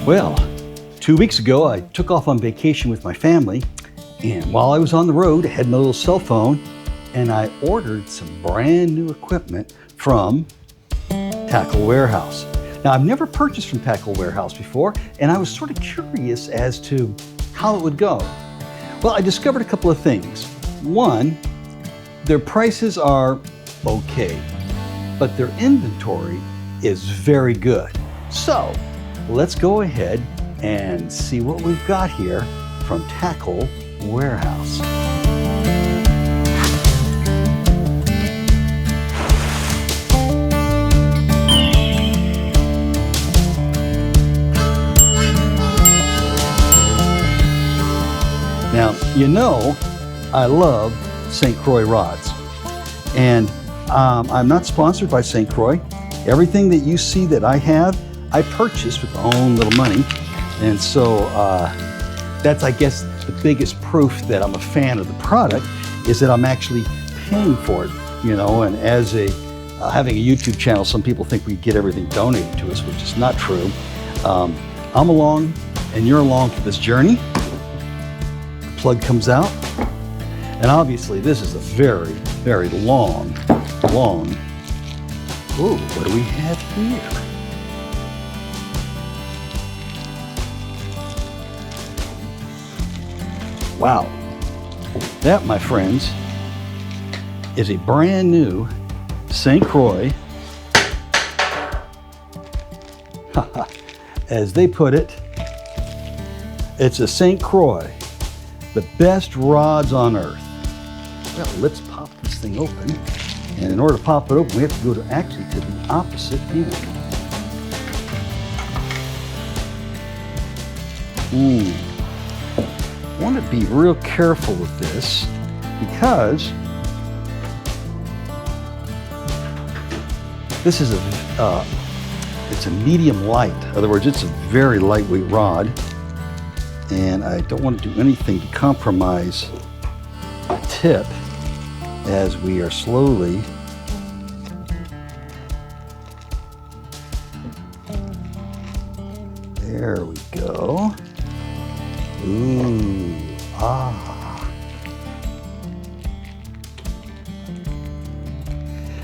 Well, 2 weeks ago, I took off on vacation with my family, and while I was on the road, I had my little cell phone, and I ordered some brand new equipment from Tackle Warehouse. Now, I've never purchased from Tackle Warehouse before, and I was sort of curious as to how it would go. Well, I discovered a couple of things. One, their prices are okay, but their inventory is very good. So, let's go ahead and see what we've got here from Tackle Warehouse. Now, you know, I love St Croix rods, and I'm not sponsored by St Croix. Everything that you see that I have, I purchased with my own little money, and so that's, I guess, the biggest proof that I'm a fan of the product is that I'm actually paying for it, you know. And as a having a YouTube channel, some people think we get everything donated to us, which is not true. I'm along, and you're along for this journey. The plug comes out, and obviously this is a very, very long. Ooh, what do we have here? Wow, that, my friends, is a brand new St Croix, as they put it, it's a St Croix, the best rods on earth. Well, let's pop this thing open, and in order to pop it open, we have to go to the opposite end. I want to be real careful with this because this is it's a medium light. In other words, it's a very lightweight rod, and I don't want to do anything to compromise the tip as we are slowly there we go. Ooh,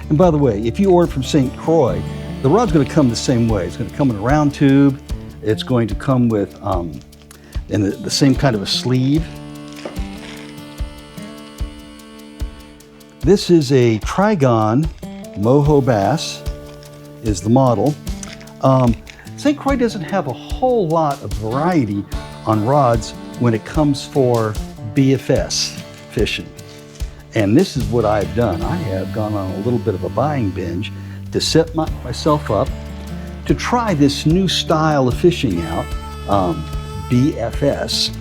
And by the way, if you order from St Croix, the rod's going to come the same way. It's going to come in a round tube. It's going to come with in the same kind of a sleeve. This is a Trigon MojoBass is the model. St Croix doesn't have a whole lot of variety on rods when it comes for BFS fishing. And this is what I've done. I have gone on a little bit of a buying binge to set myself up to try this new style of fishing out, BFS,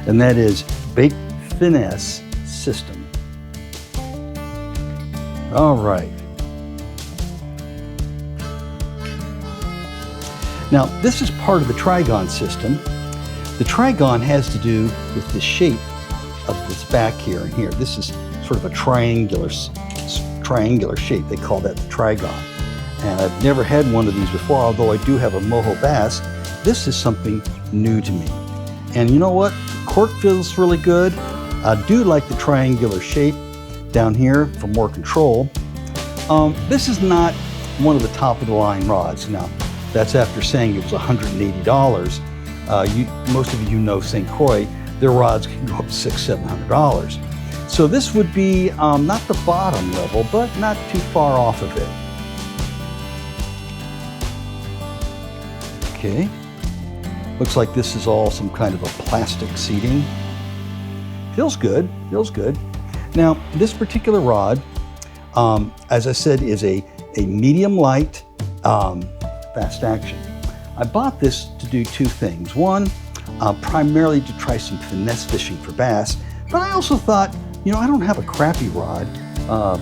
and that is Bait Finesse System. All right. Now, this is part of the Trigon system. The Trigon has to do with the shape of this back here and here. This is sort of a triangular shape. They call that the Trigon. And I've never had one of these before, although I do have a MojoBass. This is something new to me. And you know what? The cork feels really good. I do like the triangular shape down here for more control. This is not one of the top of the line rods. Now, that's after saying it was $180. Most of you know St Croix. Their rods can go up to $600–700. So this would be not the bottom level, but not too far off of it. Okay, looks like this is all some kind of a plastic seating. Feels good, feels good. Now, this particular rod, as I said, is a medium light, fast action. I bought this to do two things. One, primarily to try some finesse fishing for bass, but I also thought, you know, I don't have a crappie rod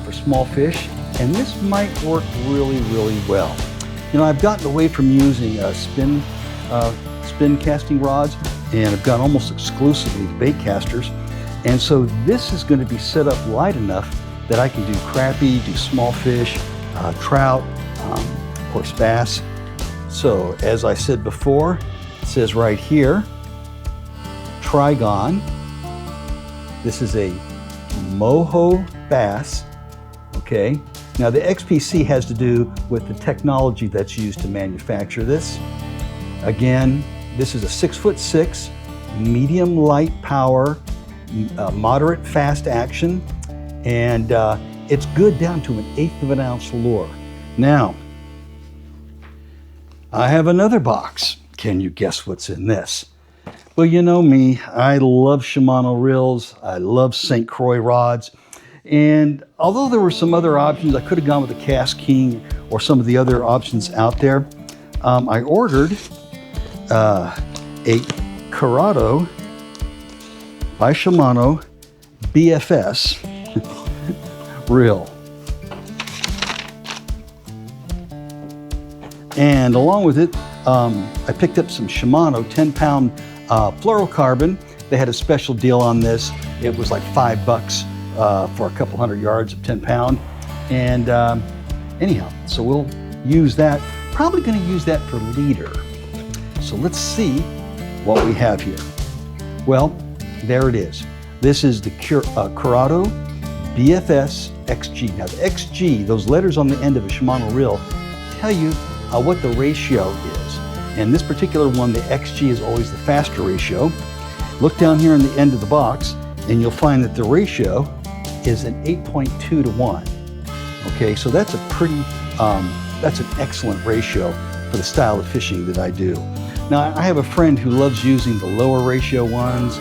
for small fish, and this might work really, really well. You know, I've gotten away from using spin casting rods, and I've gone almost exclusively to bait casters, and so this is going to be set up light enough that I can do crappie, do small fish, trout, of course bass. So as I said before, it says right here, Trigon. This is a MojoBass. Okay. Now the XPC has to do with the technology that's used to manufacture this. Again, this is a 6'6", medium light power, moderate fast action, and it's good down to 1/8 of an ounce lure. Now, I have another box. Can you guess what's in this? Well, you know me, I love Shimano reels, I love St Croix rods, and although there were some other options, I could have gone with the Cast King or some of the other options out there. I ordered a Curado by Shimano BFS reel. And along with it, I picked up some Shimano 10-pound fluorocarbon. They had a special deal on this. It was like $5 for a couple hundred yards of 10-pound. And anyhow, so we'll use that. Probably going to use that for leader. So let's see what we have here. Well, there it is. This is the Curado BFS XG. Now the XG, those letters on the end of a Shimano reel, tell you what the ratio is. And this particular one, the XG is always the faster ratio. Look down here on the end of the box and you'll find that the ratio is an 8.2 to 1. Okay, so that's a pretty, that's an excellent ratio for the style of fishing that I do. Now, I have a friend who loves using the lower ratio ones.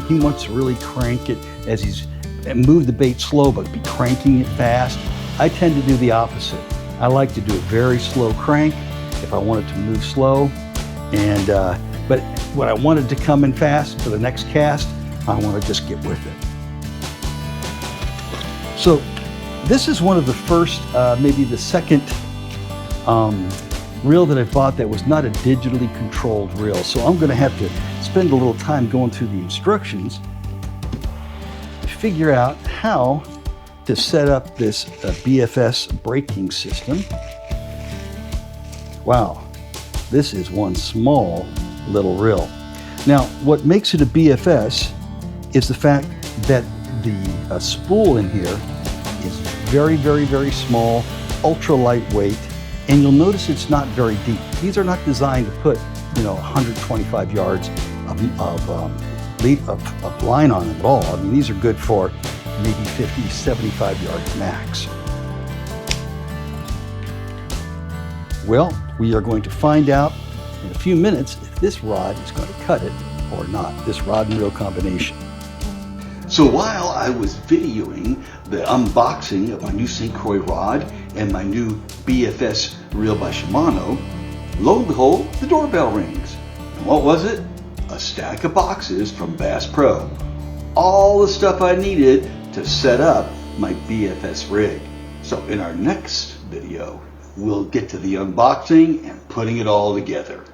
He wants to really crank it as he's move the bait slow, but be cranking it fast. I tend to do the opposite. I like to do a very slow crank if I want it to move slow. And but when I want it to come in fast for the next cast, I want to just get with it. So this is one of the first, maybe the second reel that I bought that was not a digitally controlled reel. So I'm going to have to spend a little time going through the instructions to figure out how to set up this BFS braking system. Wow, this is one small little reel. Now, what makes it a BFS is the fact that the spool in here is very, very, very small, ultra lightweight, and you'll notice it's not very deep. These are not designed to put, 125 yards of line on them at all. I mean, these are good for maybe 50, 75 yards max. Well, we are going to find out in a few minutes if this rod is going to cut it or not, this rod and reel combination. So while I was videoing the unboxing of my new St Croix rod and my new BFS reel by Shimano, lo and behold, the doorbell rings. And what was it? A stack of boxes from Bass Pro. All the stuff I needed to set up my BFS rig. So in our next video, we'll get to the unboxing and putting it all together.